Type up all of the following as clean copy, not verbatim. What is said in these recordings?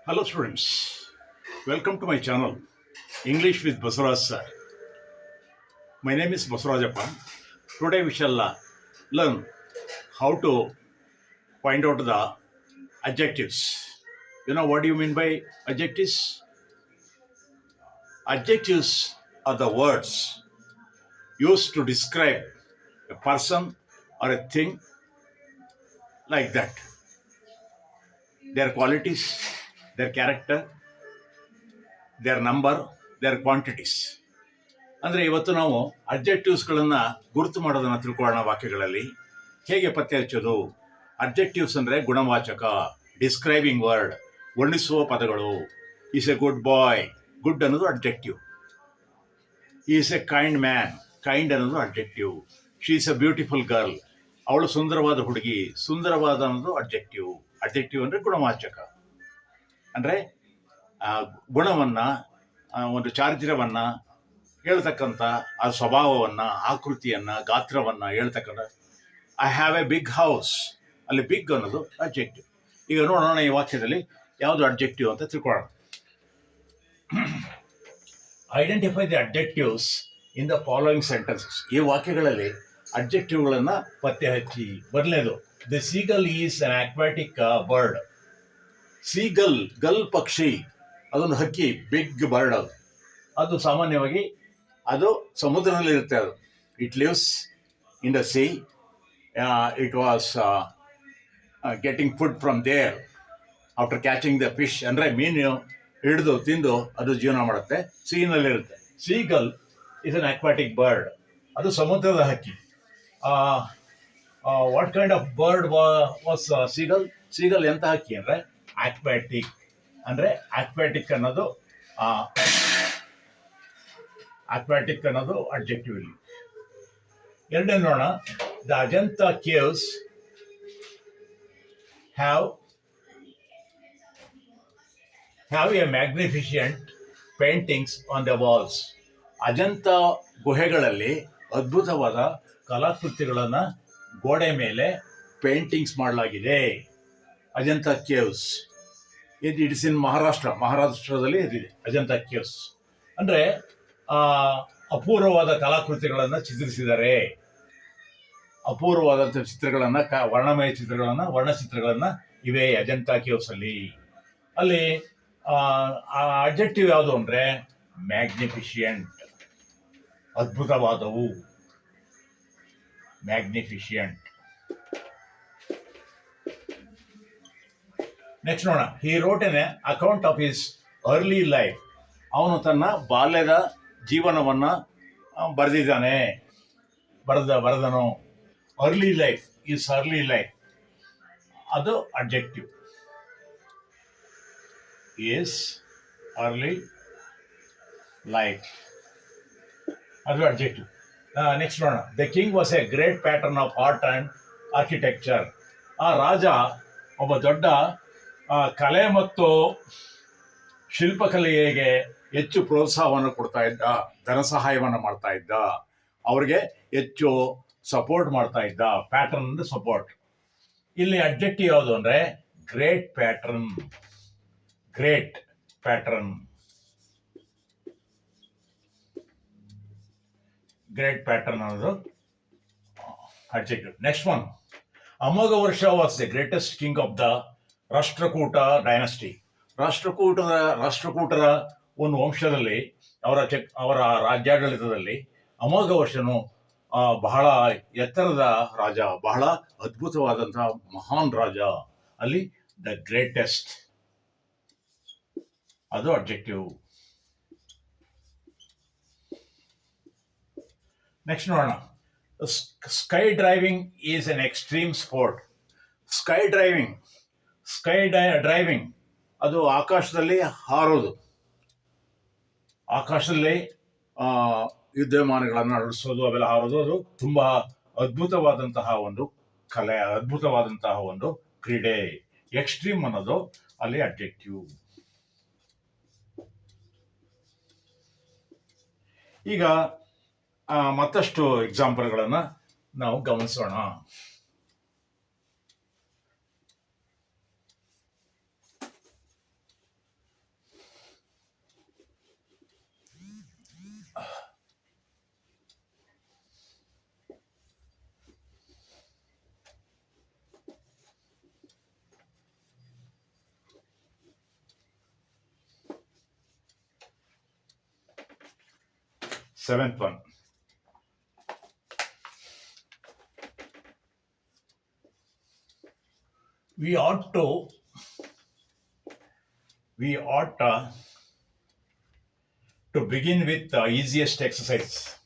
Hello students, welcome to my channel English with Basaraj sir. My name is Basarajappa. Today we shall learn how to find out the adjectives. You know what do you mean by adjectives? Adjectives are the words used to describe a person or a thing like that. Their qualities, their character, their number, their quantities. ಅಂದರೆ ಇವತ್ತು ನಾವು ಅಡ್ಜೆಕ್ಟಿವ್ಸ್ಗಳನ್ನು ಗುರುತು ಮಾಡೋದನ್ನು ತಿಳ್ಕೊಳ್ಳೋಣ. ವಾಕ್ಯಗಳಲ್ಲಿ ಹೇಗೆ ಪತ್ತೆ ಹಚ್ಚೋದು? Adjectives ಅಂದರೆ ಗುಣವಾಚಕ, ಡಿಸ್ಕ್ರೈಬಿಂಗ್ ವರ್ಡ್, ವರ್ಣಿಸುವ ಪದಗಳು. Is a good boy, good ಅನ್ನೋದು adjective. Is a kind man, kind ಅನ್ನೋದು adjective. She is a beautiful girl, ಅವಳು ಸುಂದರವಾದ ಹುಡುಗಿ, ಸುಂದರವಾದ ಅನ್ನೋದು ಅಡ್ಜೆಕ್ಟಿವ್. ಅಡ್ಜೆಕ್ಟಿವ್ ಅಂದರೆ ಗುಣವಾಚಕ, ಅಂದರೆ ಗುಣವನ್ನು, ಒಂದು ಚಾರಿತ್ರ್ಯವನ್ನು ಹೇಳ್ತಕ್ಕಂಥ ಆ ಸ್ವಭಾವವನ್ನು, ಆಕೃತಿಯನ್ನು, ಗಾತ್ರವನ್ನು ಹೇಳ್ತಕ್ಕಂಥ. I have a big house, ಅಲ್ಲಿ ಬಿಗ್ ಅನ್ನೋದು ಅಡ್ಜೆಕ್ಟಿವ್. ಈಗ ನೋಡೋಣ ಈ ವಾಕ್ಯದಲ್ಲಿ ಯಾವುದು ಅಡ್ಜೆಕ್ಟಿವ್ ಅಂತ ತಿಳ್ಕೊಳ್ಳೋಣ. Identify the adjectives in the following sentences. ಈ ವಾಕ್ಯಗಳಲ್ಲಿ ಅಡ್ಜೆಕ್ಟಿವ್ಗಳನ್ನು ಪತ್ತೆ ಹಚ್ಚಿ. ಬರಲೇದು, the seagull is an aquatic bird. Seagull, gull ಪಕ್ಷಿ, ಅದೊಂದು ಹಕ್ಕಿ, ಬಿಗ್ ಬರ್ಡ್. ಅದು ಸಾಮಾನ್ಯವಾಗಿ ಅದು ಸಮುದ್ರದಲ್ಲಿ ಇರುತ್ತೆ. ಅದು it lives in the sea. It was getting food from there after catching the fish. ಅಂದರೆ ಮೀನು ಹಿಡಿದು ತಿಂದು ಅದು ಜೀವನ ಮಾಡುತ್ತೆ, ಸೀನಲ್ಲಿರುತ್ತೆ. Seagull is an aquatic bird, ಅದು ಸಮುದ್ರದ ಹಕ್ಕಿ. What kind of bird was seagull? Seagull ಎಂಥ ಹಕ್ಕಿ ಅಂದರೆ ಆಕ್ವಾಟಿಕ್. ಅಂದರೆ ಆಕ್ವಾಟಿಕ್ ಅನ್ನೋದು ಅಕ್ವಾಟಿಕ್ ಅನ್ನೋದು ಅಡ್ಜೆಕ್ಟಿವ್. ಇಲ್ಲಿ ಎರಡನೇ ನೋಡೋಣ. The Ajanta caves have a magnificent paintings on the walls. Ajanta ಗುಹೆಗಳಲ್ಲಿ ಅದ್ಭುತವಾದ ಕಲಾಕೃತಿಗಳನ್ನು ಗೋಡೆ ಮೇಲೆ ಪೇಂಟಿಂಗ್ಸ್ ಮಾಡಲಾಗಿದೆ. ಅಜಂತ ಕೇವ್ಸ್, ಇಟ್ಸ್ ಇನ್ ಮಹಾರಾಷ್ಟ್ರದಲ್ಲಿ ಇದಿದೆ ಅಜಂತ ಕೇವ್ಸ್. ಅಂದರೆ ಅಪೂರ್ವವಾದ ಕಲಾಕೃತಿಗಳನ್ನು ಚಿತ್ರಿಸಿದ್ದಾರೆ. ಅಪೂರ್ವವಾದಂಥ ಚಿತ್ರಗಳನ್ನು, ವರ್ಣಮಯ ಚಿತ್ರಗಳನ್ನು, ವರ್ಣಚಿತ್ರಗಳನ್ನು ಇವೆ ಅಜಂತ ಕೇವ್ಸ್ ಅಲ್ಲಿ. ಅಲ್ಲಿ ಅಡ್ಜೆಕ್ಟಿವ್ ಯಾವುದು ಅಂದರೆ ಮ್ಯಾಗ್ನಿಫಿಷಿಯಂಟ್, ಅದ್ಭುತವಾದವು. ಮ್ಯಾಗ್ನಿಫಿಷಿಯಂಟ್. ನೆಕ್ಸ್ಟ್ ನೋಡೋಣ. He wrote an account of his early life. ಅವನು ತನ್ನ ಬಾಲ್ಯದ ಜೀವನವನ್ನು ಬರೆದನು. Early life, is early life, ಅದು ಅಡ್ಜೆಕ್ಟಿವ್. ಈಸ್ ಅರ್ಲಿ ಲೈಫ್, ಅದು ಅಡ್ಜೆಕ್ಟಿವ್. ನೆಕ್ಸ್ಟ್ ನೋಡೋಣ. The king was a great pattern of art and architecture. ಆ ರಾಜ ಒಬ್ಬ ದೊಡ್ಡ ಕಲೆ ಮತ್ತು ಶಿಲ್ಪಕಲೆಗೆ ಹೆಚ್ಚು ಪ್ರೋತ್ಸಾಹವನ್ನು ಕೊಡ್ತಾ ಇದ್ದ, ಧನ ಸಹಾಯವನ್ನು ಮಾಡ್ತಾ ಇದ್ದ, ಅವ್ರಿಗೆ ಹೆಚ್ಚು ಸಪೋರ್ಟ್ ಮಾಡ್ತಾ ಇದ್ದ. ಪ್ಯಾಟರ್ನ್ ಅಂದರೆ ಸಪೋರ್ಟ್. ಇಲ್ಲಿ ಅಡ್ಜೆಕ್ಟಿವ್ ಯಾವುದು ಅಂದರೆ great pattern. Great pattern, great pattern ಅನ್ನೋದು adjective. Next one. Amoghavarsha was the greatest king of the Rashtrakuta dynasty. ರಾಷ್ಟ್ರಕೂಟರ ಒಂದು ವಂಶದಲ್ಲಿ, ಅವರ ರಾಜ್ಯಾಡಳಿತದಲ್ಲಿ ಅಮೋಘ ವರ್ಷನು ಬಹಳ ಎತ್ತರದ ರಾಜ, ಬಹಳ ಅದ್ಭುತವಾದಂತಹ ಮಹಾನ್ ರಾಜ. ಅಲ್ಲಿ ದ ಗ್ರೇಟೆಸ್ಟ್, ಅದು ಅಡ್ಜೆಕ್ಟಿವ್. ನೆಕ್ಸ್ಟ್ ನೋಡೋಣ. Sky driving is N extreme sport. Sky driving ಅದು ಆಕಾಶದಲ್ಲಿ ಹಾರೋದು. ಆಕಾಶದಲ್ಲಿ ಯುದ್ಧವಿಮಾನಗಳನ್ನು ನಡೆಸೋದು, ಅವೆಲ್ಲ ಹಾರೋದು, ಅದು ತುಂಬ ಅದ್ಭುತವಾದಂತಹ ಒಂದು ಕಲೆ, ಅದ್ಭುತವಾದಂತಹ ಒಂದು ಕ್ರೀಡೆ. ಎಕ್ಸ್ಟ್ರೀಮ್ ಅನ್ನೋದು ಅಲ್ಲಿ ಅಡ್ಜೆಕ್ಟಿವ್. ಈಗ ಮತ್ತಷ್ಟು ಎಕ್ಸಾಂಪಲ್ಗಳನ್ನು ನಾವು ಗಮನಿಸೋಣ. Seventh one. We ought to begin with the easiest exercise.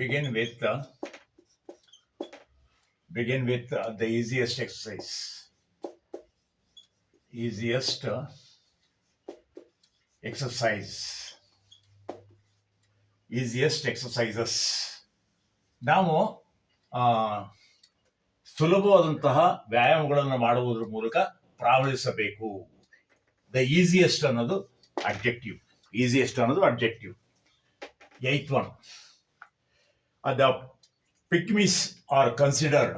Begin with the easiest exercise. Easiest exercises. ನಾವು ಸುಲಭವಾದಂತಹ ವ್ಯಾಯಾಮಗಳನ್ನು ಮಾಡುವುದರ ಮೂಲಕ ಪ್ರಾರಂಭಿಸಬೇಕು. ದ ಈಸಿಯೆಸ್ಟ್ ಅನ್ನೋದು objective. Eighth one. The pygmies are considered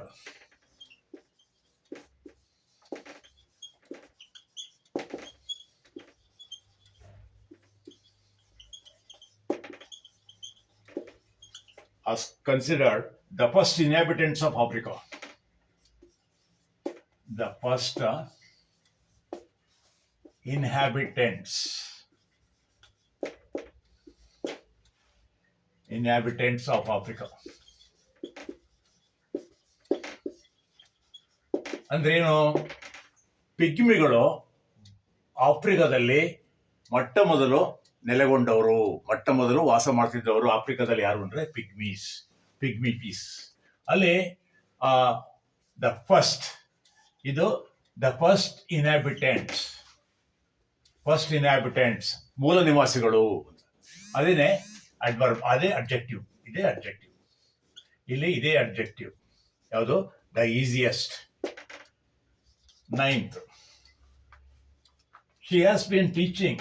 the first inhabitants of Africa. The first inhabitants of Africa. ಅಂದ್ರೇನು? ಪಿಗ್ಮಿಗಳು ಆಫ್ರಿಕಾದಲ್ಲಿ ಮೊಟ್ಟ ಮೊದಲು ನೆಲೆಗೊಂಡವರು, ಮೊಟ್ಟ ಮೊದಲು ವಾಸ ಮಾಡ್ತಿದ್ದವರು ಆಫ್ರಿಕಾದಲ್ಲಿ ಯಾರು ಅಂದ್ರೆ ಪಿಗ್ಮಿ ಪೀಸ್. ಅಲ್ಲಿ ದ ಫಸ್ಟ್ ಇನ್ಹ್ಯಾಬಿಟೆಂಟ್ಸ್ ಮೂಲ ನಿವಾಸಿಗಳು. ಅದೇ ಅಡ್ವರ್ಬ್, ಅದೇ ಅಬ್ಜೆಕ್ಟಿವ್. ಇದೇ ಅಬ್ಜೆಕ್ಟಿವ್. ಯಾವುದು? The easiest. Ninth. She has been teaching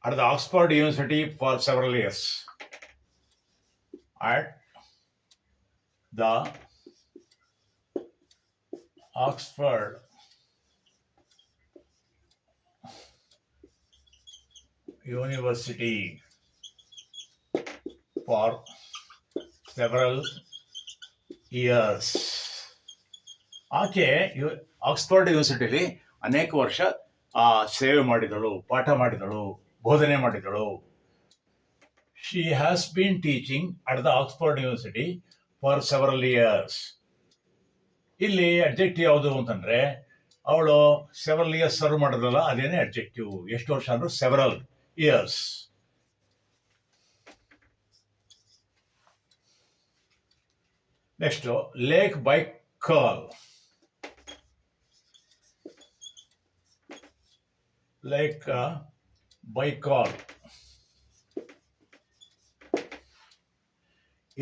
at the Oxford University for several years. At the Oxford University for several years. ಆಕೆ ಆಕ್ಸ್ಫರ್ಡ್ ಯೂನಿವರ್ಸಿಟಿಲಿ ಅನೇಕ ವರ್ಷ ಸೇವೆ ಮಾಡಿದಳು, ಪಾಠ ಮಾಡಿದಳು, ಬೋಧನೆ ಮಾಡಿದಳು. She has been teaching at the Oxford University for several years. ಇಲ್ಲಿ ಅಬ್ಜೆಕ್ಟಿವ್ ಯಾವುದು ಅಂತಂದ್ರೆ, ಅವಳು ಸೆವೆರಲ್ ಇಯರ್ಸ್ ಸರ್ವ್ ಮಾಡಿದ್ರಲ್ಲ, ಅದೇನೇ ಅಬ್ಜೆಕ್ಟಿವ್. ಎಷ್ಟು ವರ್ಷ ಅಂದ್ರೆ several years. Next, Lake Baikal. Baikal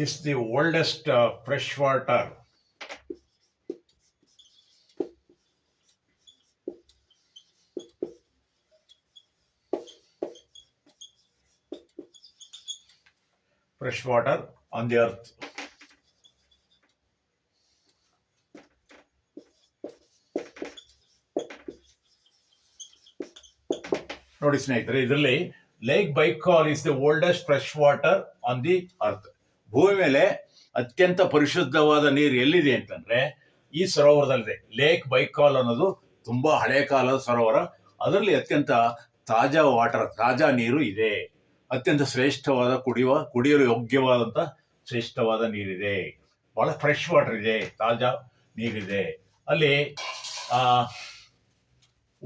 is the oldest freshwater on the earth. ನೋಡಿ ಸ್ನೇಹಿತರೆ, ಇದರಲ್ಲಿ lake Baikal is the oldest fresh water on the earth. ಭೂಮಿ ಮೇಲೆ ಅತ್ಯಂತ ಪರಿಶುದ್ಧವಾದ ನೀರು ಎಲ್ಲಿದೆ ಅಂತಂದ್ರೆ ಈ ಸರೋವರದಲ್ಲಿದೆ. ಲೇಕ್ ಬೈಕಾಲ್ ಅನ್ನೋದು ತುಂಬಾ ಹಳೆ ಕಾಲದ ಸರೋವರ. ಅದರಲ್ಲಿ ಅತ್ಯಂತ ತಾಜಾ ನೀರು ಇದೆ. ಅತ್ಯಂತ ಶ್ರೇಷ್ಠವಾದ ಕುಡಿಯಲು ಯೋಗ್ಯವಾದಂತ ಶ್ರೇಷ್ಠವಾದ ನೀರಿದೆ. ಬಹಳ ಫ್ರೆಶ್ ವಾಟರ್ ಇದೆ, ತಾಜಾ ನೀರಿದೆ. ಅಲ್ಲಿ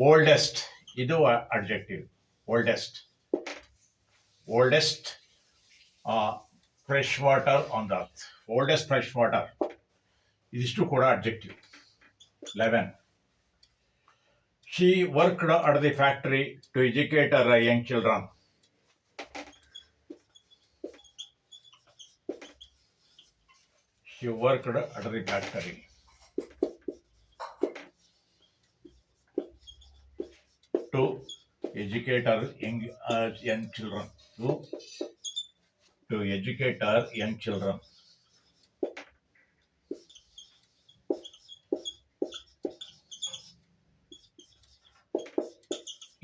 ಓಲ್ಡೆಸ್ಟ್, ಇದು adjective. Oldest fresh water on the earth. Oldest fresh water, ಇದಿಷ್ಟು ಕೂಡ adjective. 11. She worked at the factory to educate her young children. She worked at the factory to educate her young children. To educate her young children.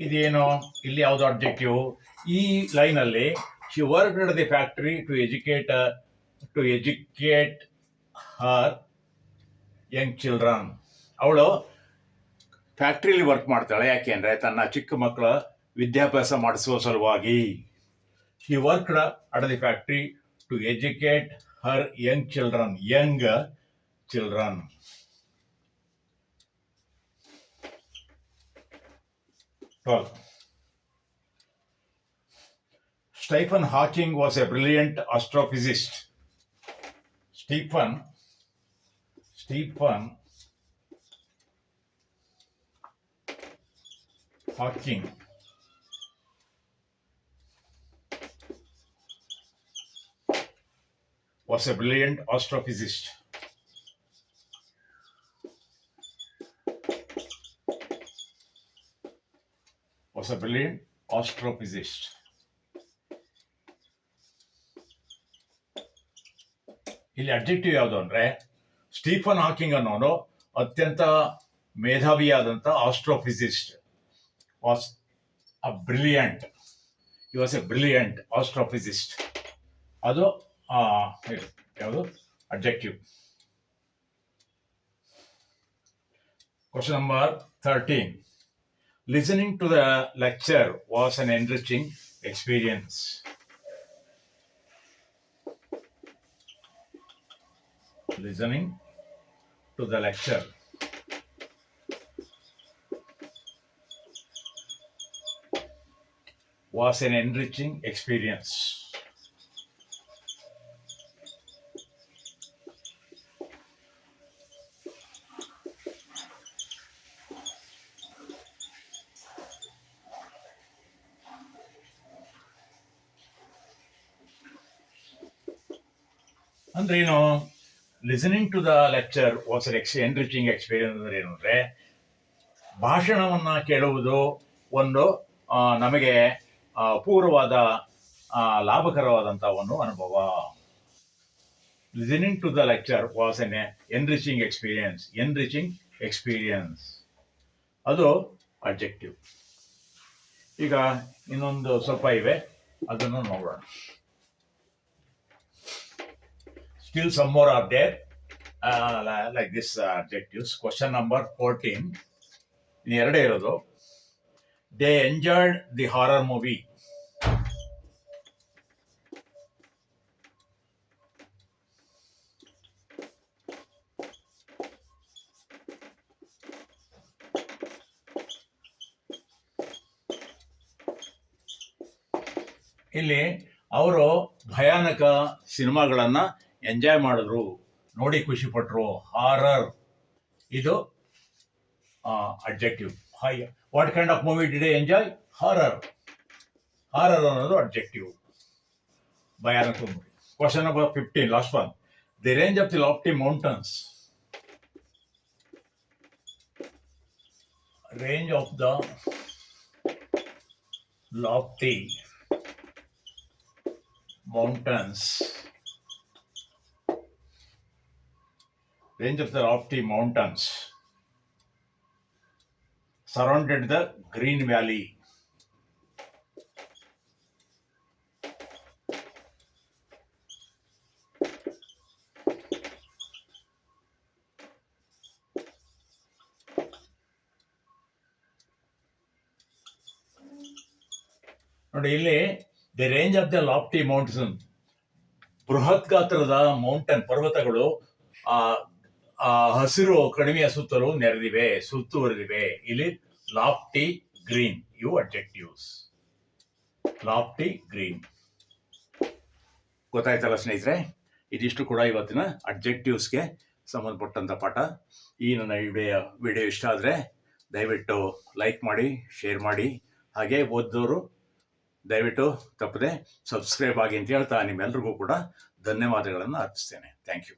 ಇದೇನು? ಇಲ್ಲಿ ಯಾವುದು objective? ಈ line ಅಲ್ಲಿ she worked at the factory to educate to educate her young children. ಅವಳು ಫ್ಯಾಕ್ಟ್ರಿಲಿ work ಮಾಡ್ತಾಳೆ. ಯಾಕೆಂದರೆ ತನ್ನ ಚಿಕ್ಕ ಮಕ್ಕಳ ವಿದ್ಯಾಭ್ಯಾಸ ಮಾಡಿಸುವ ಸಲುವಾಗಿ. She worked at the factory to educate her young children. 12. Stephen Hawking was a brilliant astrophysicist. Stephen Hawking was a brilliant astrophysicist. ಇಲ್ಲಿ ಅಬ್ಜೆಕ್ಟಿವ್ ಯಾವುದು ಅಂದ್ರೆ, ಸ್ಟೀಫನ್ ಹಾಕಿಂಗ್ ಅನ್ನೋನು ಅತ್ಯಂತ ಮೇಧಾವಿಯಾದಂಥ astrophysicist. Was a brilliant. He was a brilliant astrophysicist. ಅದು ಯಾವುದು objective. Question number 13. Listening to the lecture was an enriching experience. Listening to the lecture was an enriching experience. ಅಂದ್ರೆ ಏನು, listening to the lecture was an enriching experience ಅಂದ್ರೆ ಏನು ಅಂದರೆ, ಭಾಷಣವನ್ನು ಕೇಳುವುದು ಒಂದು ನಮಗೆ ಪೂರ್ವವಾದ ಲಾಭಕರವಾದಂಥ ಒಂದು ಅನುಭವ. Listening to the lecture was an enriching experience. ಅದು ಅಬ್ಜೆಕ್ಟಿವ್. ಈಗ ಇನ್ನೊಂದು ಸ್ವಲ್ಪ ಇವೆ, ಅದನ್ನು ನೋಡೋಣ. Still some more are there, like this adjectives. Question number 14. ಇನ್ನು ಎರಡೇ ಇರೋದು. They enjoyed the horror movie. ಇಲ್ಲಿ ಅವರು ಭಯಾನಕ ಸಿನಿಮಾಗಳನ್ನ ಎಂಜಾಯ್ ಮಾಡಿದ್ರು, ನೋಡಿ ಖುಷಿ ಪಟ್ರು. ಹಾರರ್ ಇದು objective. What kind of movie did enjoy? Horror ಅನ್ನೋದು ಅಬ್ಜೆಕ್ಟಿವ್, ಭಯಾನಕ movie. Question number 15, last one. The range of the lofty mountains. Range of the lofty mountains. Range of the lofty mountains surrounded the Green Valley. ನೋಡಿ ಇಲ್ಲಿ the range of the lofty mountain, ಬೃಹತ್ ಗಾತ್ರದ mountain ಪರ್ವತಗಳು ಹಸಿರು ಕಣಿವೆಯ ಸುತ್ತಲೂ ಸುತ್ತುವರೆದಿವೆ. ಇಲ್ಲಿ lofty, green, ಇವು ಅಬ್ಜೆಕ್ಟಿವ್ಸ್. Lofty, green. ಗೊತ್ತಾಯ್ತಲ್ಲ ಸ್ನೇಹಿತರೆ, ಇದಿಷ್ಟು ಕೂಡ ಇವತ್ತಿನ ಅಬ್ಜೆಕ್ಟಿವ್ಸ್ಗೆ ಸಂಬಂಧಪಟ್ಟಂಥ ಪಾಠ. ಈ ನನ್ನ ವಿಡಿಯೋ ಇಷ್ಟ ಆದರೆ ದಯವಿಟ್ಟು ಲೈಕ್ ಮಾಡಿ, ಶೇರ್ ಮಾಡಿ. ಹಾಗೆ ಓದೋರು ದಯವಿಟ್ಟು ತಪ್ಪದೆ ಸಬ್ಸ್ಕ್ರೈಬ್ ಆಗಿ ಅಂತ ಹೇಳ್ತಾ ನಿಮ್ಮೆಲ್ರಿಗೂ ಕೂಡ ಧನ್ಯವಾದಗಳನ್ನು ಅರ್ಪಿಸ್ತೇನೆ. Thank you.